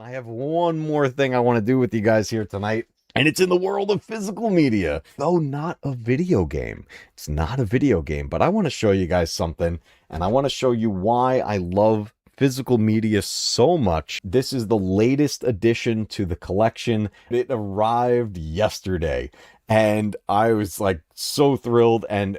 I have one more thing I want to do with you guys here tonight. And it's in the world of physical media, though not a video game. It's not a video game, but I want to show you guys something, and I want to show you why I love physical media so much. This is the latest addition to the collection. It arrived yesterday, and I was like so thrilled, and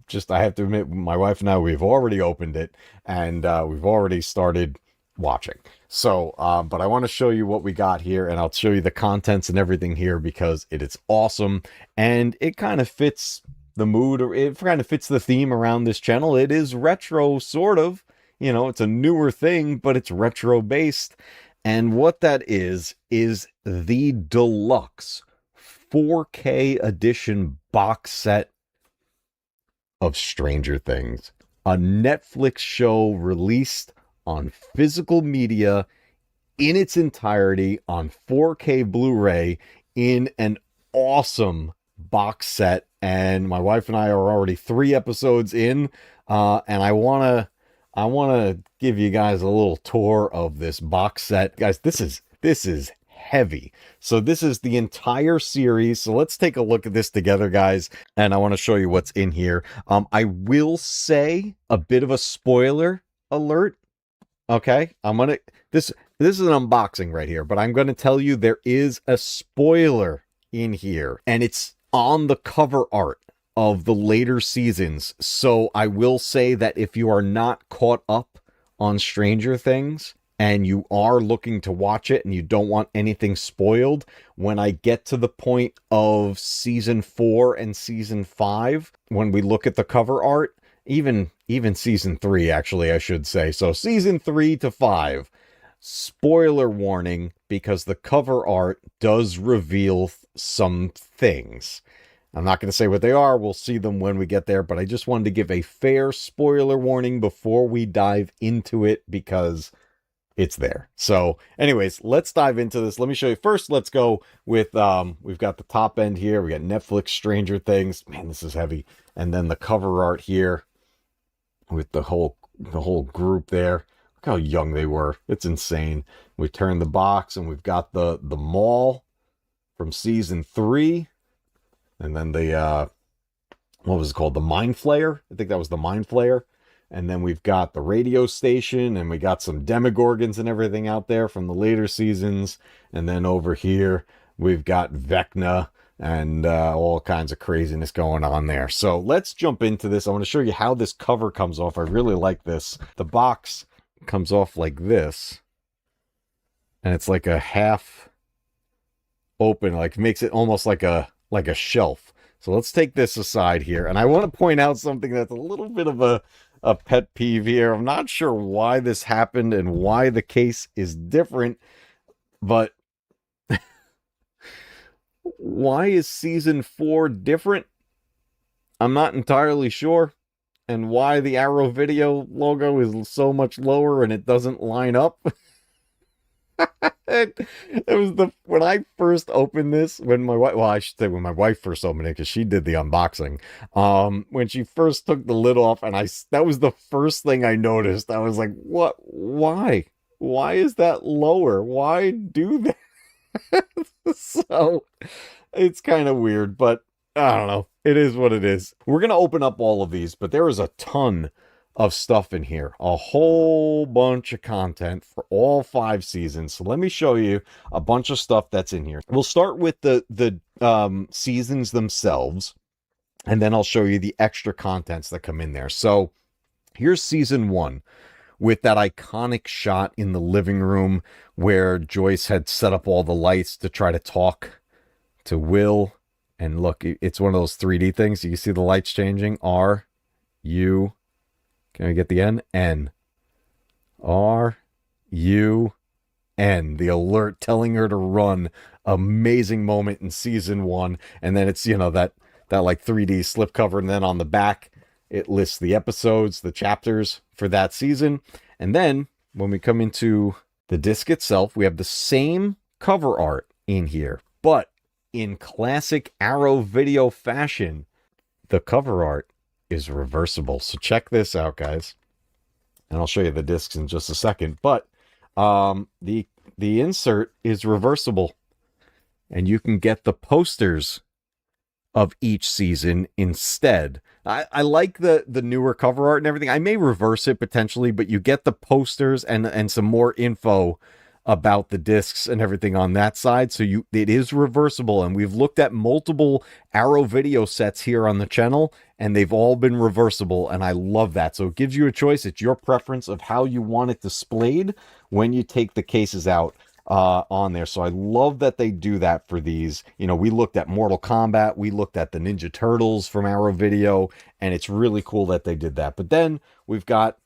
just I have to admit, my wife and I, we've already opened it, and we've already started watching. So, but I want to show you what we got here, and I'll show you the contents and everything here because it is awesome, and it kind of fits the mood, or it kind of fits the theme around this channel. It is retro, sort of. You know, it's a newer thing, but it's retro based. And what that is the deluxe 4K edition box set of Stranger Things, a Netflix show released on physical media in its entirety on 4K Blu-ray in an awesome box set. And my wife and I are already 3 episodes in, and I want to give you guys a little tour of this box set. Guys, this is heavy. So this is the entire series. So let's take a look at this together, guys, and I want to show you what's in here. I will say a bit of a spoiler alert. Okay, this is an unboxing right here, but I'm gonna tell you there is a spoiler in here, and it's on the cover art of the later seasons. So I will say that if you are not caught up on Stranger Things and you are looking to watch it and you don't want anything spoiled, when I get to the point of season 4 and season 5, when we look at the cover art, even season 3, actually, I should say. So season 3 to 5, spoiler warning, because the cover art does reveal some things. I'm not going to say what they are. We'll see them when we get there, but I just wanted to give a fair spoiler warning before we dive into it, because it's there. So anyways, let's dive into this. Let me show you. First, let's go with, we've got the top end here. We got Netflix Stranger Things. Man, this is heavy. And then the cover art here with the whole group there. Look how young they were. It's insane. We turn the box and we've got the mall from season 3. And then the, what was it called? The Mind Flayer. I think that was the Mind Flayer. And then we've got the radio station, and we got some Demogorgons and everything out there from the later seasons. And then over here, we've got Vecna and all kinds of craziness going on there. So let's jump into this. I want to show you how this cover comes off. I really like this. The box comes off like this, and it's like a half open, like makes it almost like a shelf. So let's take this aside here, and I want to point out something that's a little bit of a pet peeve here. I'm not sure why this happened and why the case is different, but why is season 4 different? I'm not entirely sure. And why the Arrow Video logo is so much lower and it doesn't line up. It was when I first opened this, when my wife, well, I should say when my wife first opened it, because she did the unboxing. When she first took the lid off, and that was the first thing I noticed. I was like, what? Why is that lower? Why do that? So it's kind of weird, but I don't know. It is what it is. We're going to open up all of these, but there is a ton of stuff in here. A whole bunch of content for all 5 seasons. So let me show you a bunch of stuff that's in here. We'll start with the seasons themselves, and then I'll show you the extra contents that come in there. So here's season 1. With that iconic shot in the living room where Joyce had set up all the lights to try to talk to Will. And look, it's one of those 3D things. You see the lights changing. R, U, can I get the N? N. R, U, N. The alert telling her to run. Amazing moment in season 1. And then it's, you know, that like 3D slipcover. And then on the back, it lists the episodes, the chapters for that season. And then when we come into the disc itself, we have the same cover art in here, but in classic Arrow Video fashion, the cover art is reversible. So check this out, guys. And I'll show you the discs in just a second. But the the insert is reversible, and you can get the posters of each season instead. I like the newer cover art and everything. I may reverse it potentially, but you get the posters and some more info about the discs and everything on that side. So it is reversible, and we've looked at multiple Arrow video sets here on the channel, and they've all been reversible, and I love that. So it gives you a choice. It's your preference of how you want it displayed when you take the cases out on there. So I love that they do that for these. You know, we looked at Mortal Kombat, we looked at the Ninja Turtles from Arrow Video, and it's really cool that they did that. But then we've got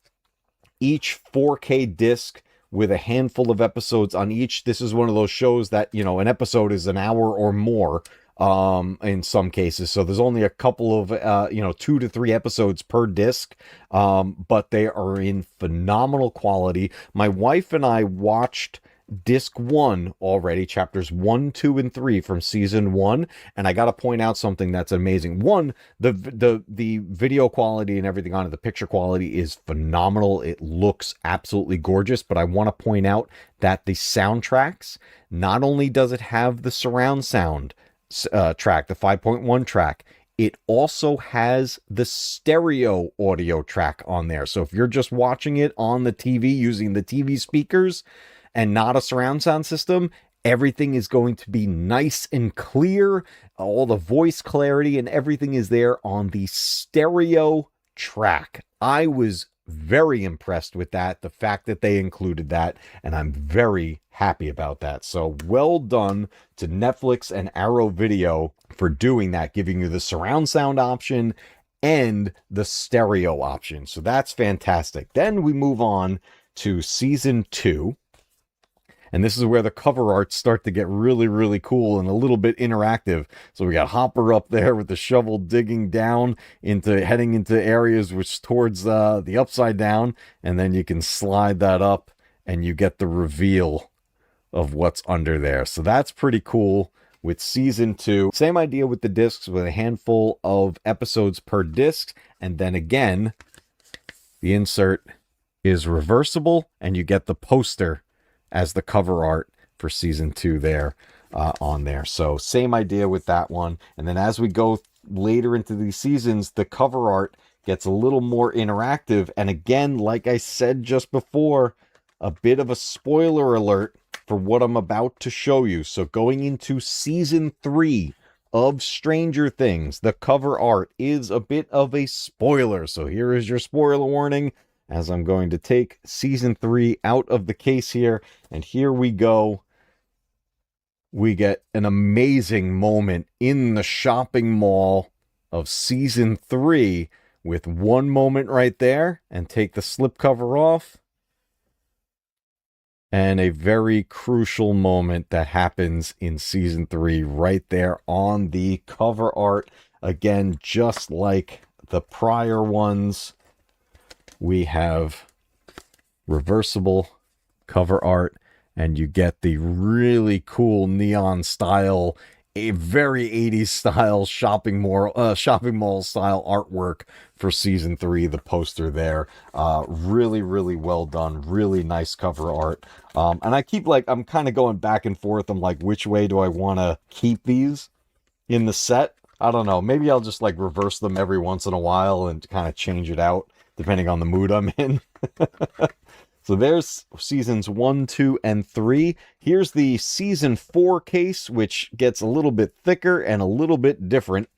each 4K disc with a handful of episodes on each. This is one of those shows that, you know, an episode is an hour or more in some cases. So there's only a couple of, 2 to 3 episodes per disc, but they are in phenomenal quality. My wife and I watched disc 1 already, chapters 1, 2, and 3 from season 1, and I gotta point out something that's amazing. One, the video quality and everything on it, the picture quality is phenomenal. It looks absolutely gorgeous, but I want to point out that the soundtracks, not only does it have the surround sound track, the 5.1 track, it also has the stereo audio track on there. So if you're just watching it on the TV using the TV speakers and not a surround sound system, everything is going to be nice and clear. All the voice clarity and everything is there on the stereo track. I was very impressed with that, the fact that they included that, and I'm very happy about that. So well done to Netflix and Arrow Video for doing that, giving you the surround sound option and the stereo option. So that's fantastic. Then we move on to season 2. And this is where the cover arts start to get really, really cool and a little bit interactive. So we got Hopper up there with the shovel digging down heading into areas which towards the upside down. And then you can slide that up and you get the reveal of what's under there. So that's pretty cool with season 2. Same idea with the discs, with a handful of episodes per disc. And then again, the insert is reversible and you get the poster as the cover art for season 2 there on there. So same idea with that one. And then as we go later into these seasons, the cover art gets a little more interactive. And again, like I said just before, a bit of a spoiler alert for what I'm about to show you. So going into season 3 of Stranger Things, the cover art is a bit of a spoiler. So here is your spoiler warning, as I'm going to take season 3 out of the case here. And here we go. We get an amazing moment in the shopping mall of season 3 with one moment right there, and take the slipcover off. And a very crucial moment that happens in season 3 right there on the cover art. Again, just like the prior ones, we have reversible cover art, and you get the really cool neon style, a very 80s style shopping mall style artwork for season 3. The poster there, really, really well done. Really nice cover art. And I keep I'm kind of going back and forth. I'm like, which way do I want to keep these in the set? I don't know. Maybe I'll just reverse them every once in a while and kind of change it out depending on the mood I'm in. So there's seasons 1, 2, and 3. Here's the season 4 case, which gets a little bit thicker and a little bit different.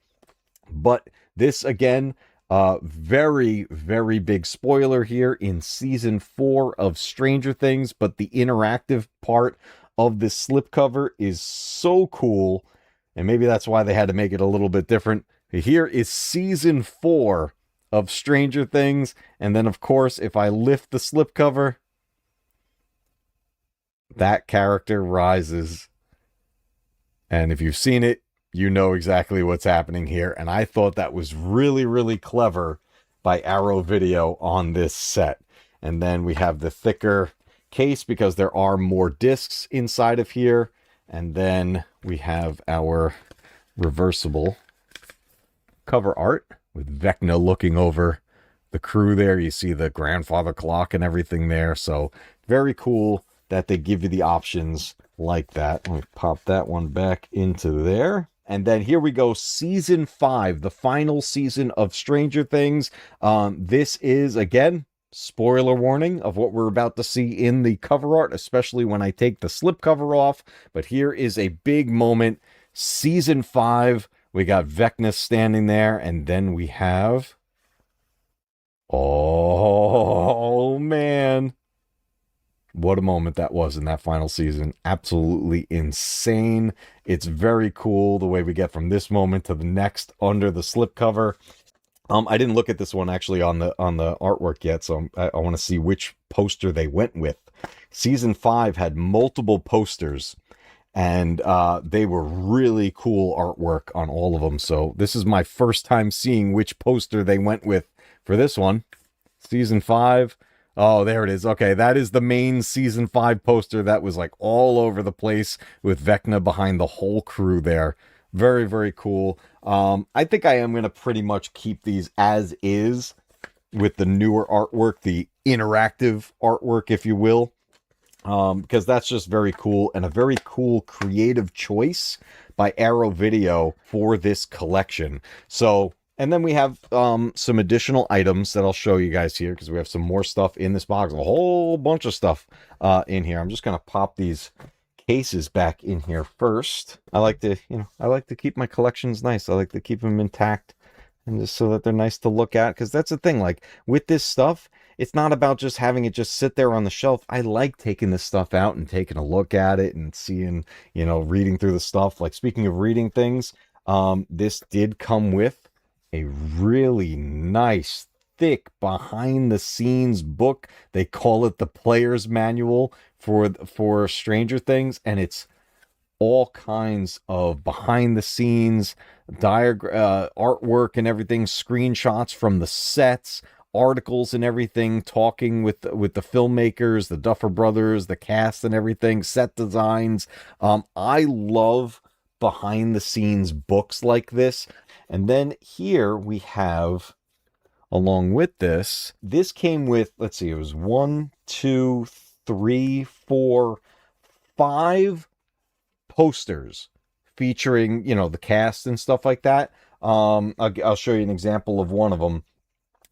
But this, again, very, very big spoiler here in season 4 of Stranger Things. But the interactive part of this slipcover is so cool. And maybe that's why they had to make it a little bit different. Here is season 4 of Stranger Things, and then of course if I lift the slipcover, that character rises, and if you've seen it, you know exactly what's happening here. And I thought that was really, really clever by Arrow Video on this set. And then we have the thicker case because there are more discs inside of here, and then we have our reversible cover art with Vecna looking over the crew there. You see the grandfather clock and everything there. So very cool that they give you the options like that. Let me pop that one back into there. And then here we go, season 5, the final season of Stranger Things. This is, again, spoiler warning of what we're about to see in the cover art, especially when I take the slipcover off. But here is a big moment. Season 5, we got Vecna standing there, and then we have... Oh, man. What a moment that was in that final season. Absolutely insane. It's very cool the way we get from this moment to the next under the slipcover. I didn't look at this one actually on the artwork yet, so I want to see which poster they went with. Season 5 had multiple posters, and they were really cool artwork on all of them. So this is my first time seeing which poster they went with for this one. Season 5. Oh, there it is. Okay, that is the main season 5 poster that was like all over the place with Vecna behind the whole crew there. Very, very cool. I think I am going to pretty much keep these as is with the newer artwork, the interactive artwork, if you will, because that's just very cool and a very cool creative choice by Arrow Video for this collection. So... And then we have some additional items that I'll show you guys here because we have some more stuff in this box. A whole bunch of stuff in here. I'm just going to pop these cases back in here first. I like to, I like to keep my collections nice. I like to keep them intact and just so that they're nice to look at, because that's the thing. Like with this stuff, it's not about just having it just sit there on the shelf. I like taking this stuff out and taking a look at it and seeing, reading through the stuff. Like speaking of reading things, this did come with a really nice, thick, behind-the-scenes book. They call it the Player's Manual for Stranger Things, and it's all kinds of behind-the-scenes artwork and everything, screenshots from the sets, articles and everything, talking with the filmmakers, the Duffer Brothers, the cast and everything, set designs. I love behind-the-scenes books like this. And then here we have, along with this came with, let's see, it was 1, 2, 3, 4, 5 posters featuring, the cast and stuff like that. I'll show you an example of one of them.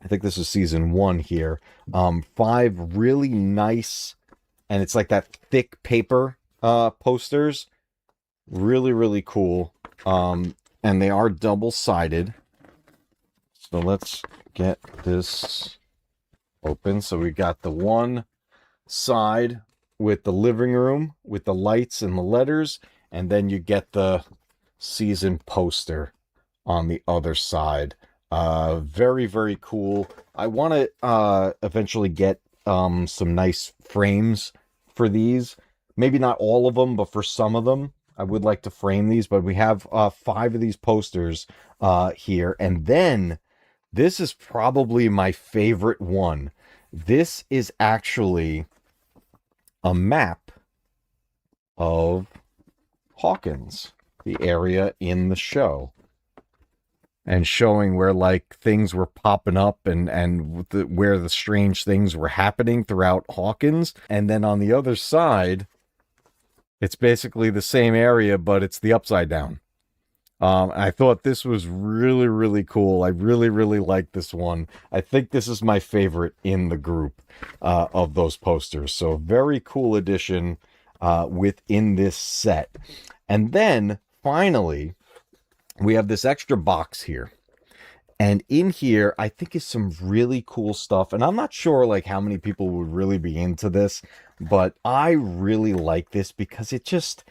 I think this is season 1 here. 5 really nice, and it's like that thick paper posters. Really, really cool. And they are double-sided. So let's get this open. So we got the one side with the living room, with the lights and the letters, and then you get the season poster on the other side. Very, very cool. I want to eventually get some nice frames for these. Maybe not all of them, but for some of them. I would like to frame these, but we have 5 of these posters here. And then this is probably my favorite one. This is actually a map of Hawkins, the area in the show, and showing where like things were popping up and where the strange things were happening throughout Hawkins. And then on the other side, it's basically the same area, but it's the upside down. I thought this was really, really cool. I really, really like this one. I think this is my favorite in the group of those posters. So very cool addition within this set. And then finally, we have this extra box here. And in here, I think is some really cool stuff. And I'm not sure like how many people would really be into this, but I really like this because it just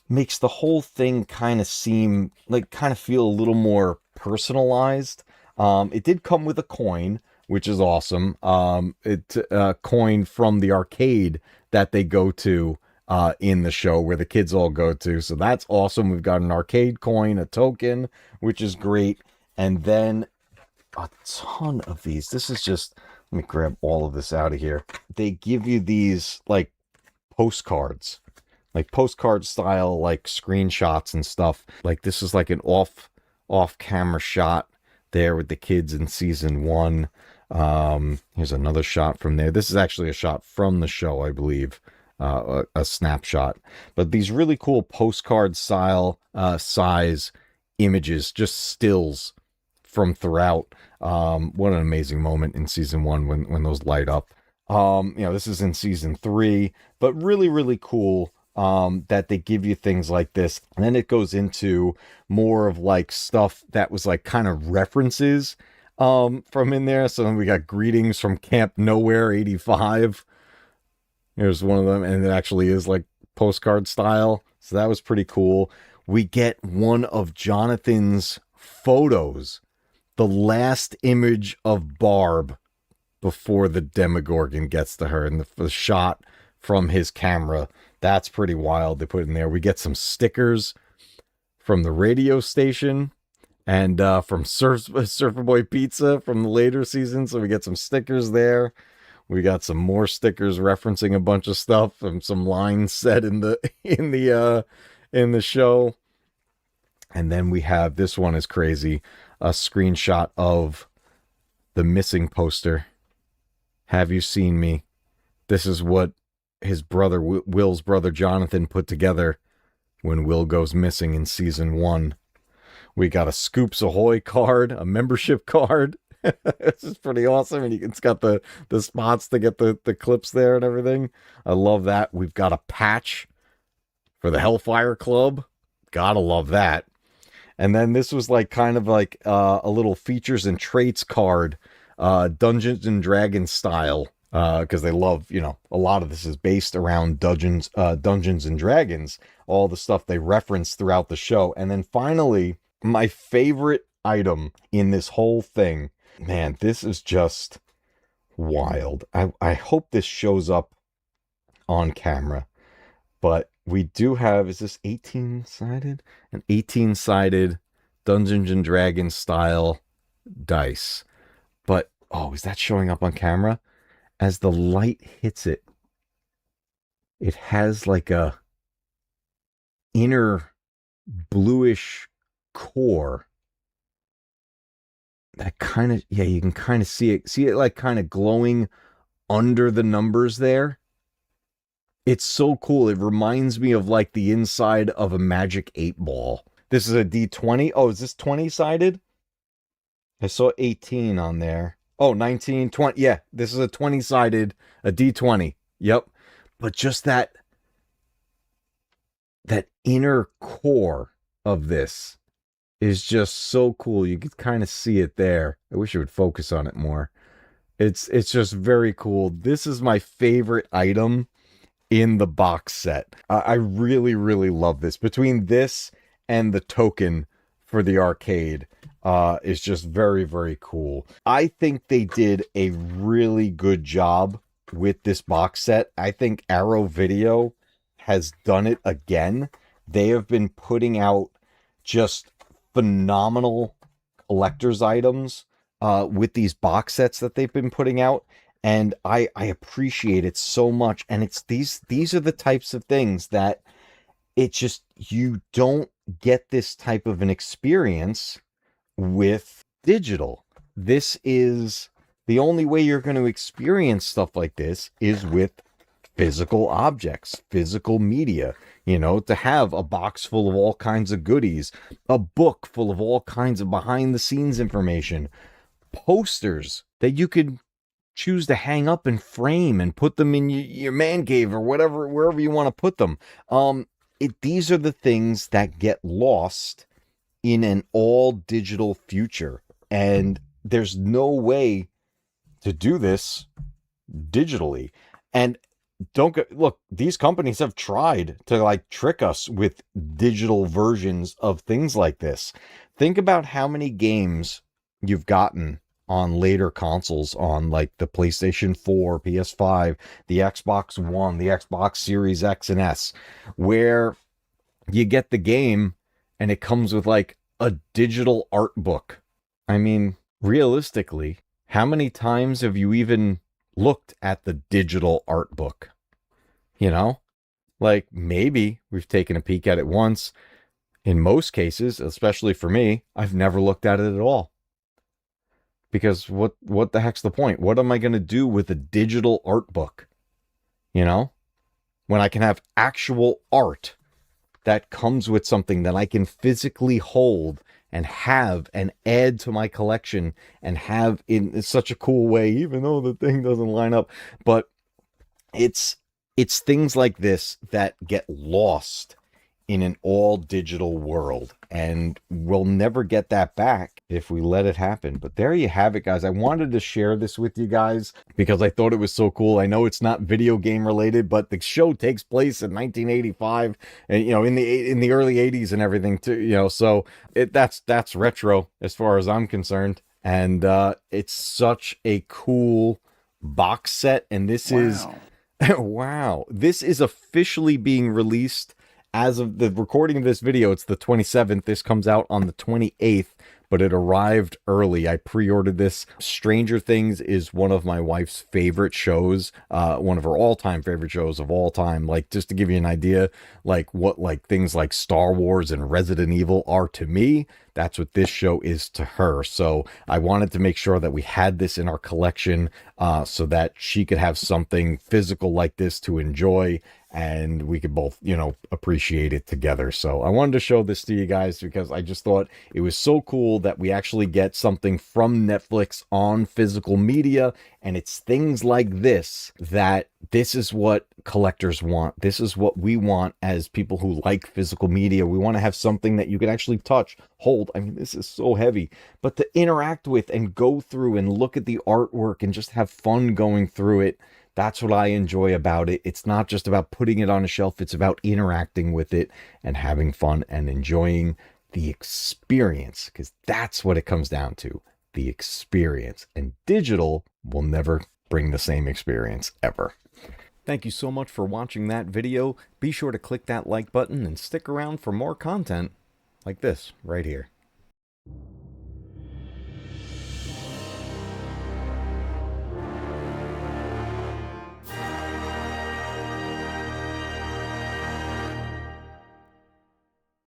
makes the whole thing kind of seem like kind of feel a little more personalized. It did come with a coin, which is awesome. It's a coin from the arcade that they go to in the show where the kids all go to. So that's awesome. We've got an arcade coin, a token, which is great. And then a ton of these. This is just, let me grab all of this out of here. They give you these like postcards, like postcard style, like screenshots and stuff. Like this is like an off camera shot there with the kids in season 1. Here's another shot from there. This is actually a shot from the show, I believe. a snapshot. But these really cool postcard style size images, just stills from throughout. What an amazing moment in season one when those light up. This is in season three, but really, really cool that they give you things like this. And then it goes into more of like stuff that was like kind of references from in there. So then we got greetings from Camp Nowhere 85. Here's one of them, and it actually is like postcard style. So that was pretty cool. We get one of Jonathan's photos, the last image of Barb before the Demogorgon gets to her, and the shot from his camera. That's pretty wild. They put in there. We get some stickers from the radio station and from Surfer Boy Pizza from the later season. So we get some stickers there. We got some more stickers referencing a bunch of stuff and some lines said in the show. And then we have, this one is crazy, a screenshot of the missing poster. Have you seen me? This is what his brother, Will's brother Jonathan, put together when Will goes missing in season one. We got a Scoops Ahoy card, a membership card. This is pretty awesome. And it's got the spots to get the clips there and everything. I love that. We've got a patch for the Hellfire Club. Gotta love that. And then this was like kind of like a little features and traits card, Dungeons and Dragons style, because they love, a lot of this is based around Dungeons and Dragons, all the stuff they reference throughout the show. And then finally, my favorite item in this whole thing, man, this is just wild. I hope this shows up on camera, but we do have, is this 18-sided? An 18-sided Dungeons and Dragons style dice. But, is that showing up on camera? As the light hits it, it has like a inner bluish core that kind of, you can kind of see it like kind of glowing under the numbers there. It's so cool. It reminds me of like the inside of a Magic 8 ball. This is a D20. Oh, is this 20-sided? I saw 18 on there. Oh, 19, 20. Yeah, this is a 20-sided, a D20. Yep. But just that inner core of this is just so cool. You could kind of see it there. I wish it would focus on it more. It's just very cool. This is my favorite item in the box set. I really, really love this. Between this and the token for the arcade is just very, very cool. I think they did a really good job with this box set. I think Arrow Video has done it again. They have been putting out just phenomenal collector's items with these box sets that they've been putting out. And I appreciate it so much. And it's these are the types of things that it just, you don't get this type of an experience with digital. This is the only way you're going to experience stuff like this is with physical objects, physical media, to have a box full of all kinds of goodies, a book full of all kinds of behind the scenes information, posters that you could choose to hang up and frame and put them in your man cave or whatever, wherever you want to put them. These are the things that get lost in an all digital future. And there's no way to do this digitally. And look, these companies have tried to like trick us with digital versions of things like this. Think about how many games you've gotten on later consoles, on like the PlayStation 4, PS5, the Xbox One, the Xbox Series X and S, where you get the game and it comes with like a digital art book. I mean, realistically, how many times have you even looked at the digital art book? Like maybe we've taken a peek at it once. In most cases, especially for me, I've never looked at it at all. Because what the heck's the point? What am I going to do with a digital art book? when I can have actual art that comes with something that I can physically hold and have and add to my collection and have in such a cool way, even though the thing doesn't line up. But it's things like this that get lost in an all digital world, and we'll never get that back if we let it happen. But there you have it, guys. I wanted to share this with you guys because I thought it was so cool. I know it's not video game related, but the show takes place in 1985 and in the early 80s and everything too, so that's retro as far as I'm concerned. And it's such a cool box set, and this is wow, this is officially being released as of the recording of this video. It's the 27th. This comes out on the 28th, but it arrived early. I pre-ordered this. Stranger Things is one of my wife's favorite shows, one of her all-time favorite shows of all time. Like, just to give you an idea, like what like things like Star Wars and Resident Evil are to me, that's what this show is to her. So I wanted to make sure that we had this in our collection, so that she could have something physical like this to enjoy, and we could both, appreciate it together. So I wanted to show this to you guys because I just thought it was so cool that we actually get something from Netflix on physical media. And it's things like this is what collectors want. This is what we want as people who like physical media. We want to have something that you can actually touch, hold. I mean, this is so heavy, but to interact with and go through and look at the artwork and just have fun going through it. That's what I enjoy about it. It's not just about putting it on a shelf. It's about interacting with it and having fun and enjoying the experience, because that's what it comes down to, the experience. And digital will never bring the same experience ever. Thank you so much for watching that video. Be sure to click that like button and stick around for more content like this right here.